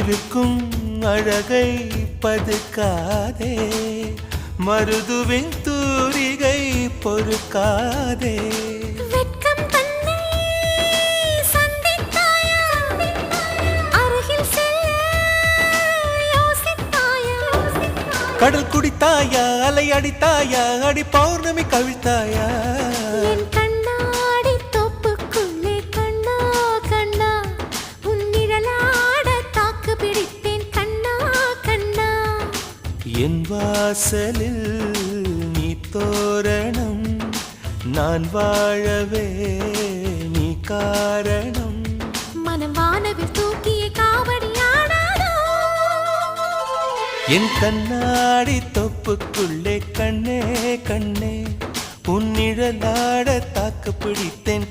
இருக்கும் அழகை பதுக்காதே, மருதுவின் தூரிகை பொறுக்காதே. வெட்கம் தன்னை சந்தித்தாயா, அருகில் செல்ல யோசித்தாயா? கடல் குடித்தாயா, அலை அடித்தாயா, அடி பௌர்ணமி கவிழ்த்தாயா? என் கண்ணாடி தோப்புக்குள்ளே கண்ணா கண்ணா, உன் நிழலாட தாக்கு பிடித்தேன் கண்ணா கண்ணா. என் வாசலில் நீ தோரணம், நான் வாழவே நீ காரணம். மனம் வானவில் தூக்கிய காவடியாடாதோ? என் கண்ணாடி தொப்புக்குள்ளே கண்ணே கண்ணே, உன் நிழலாட தாக்கு பிடித்தேன்.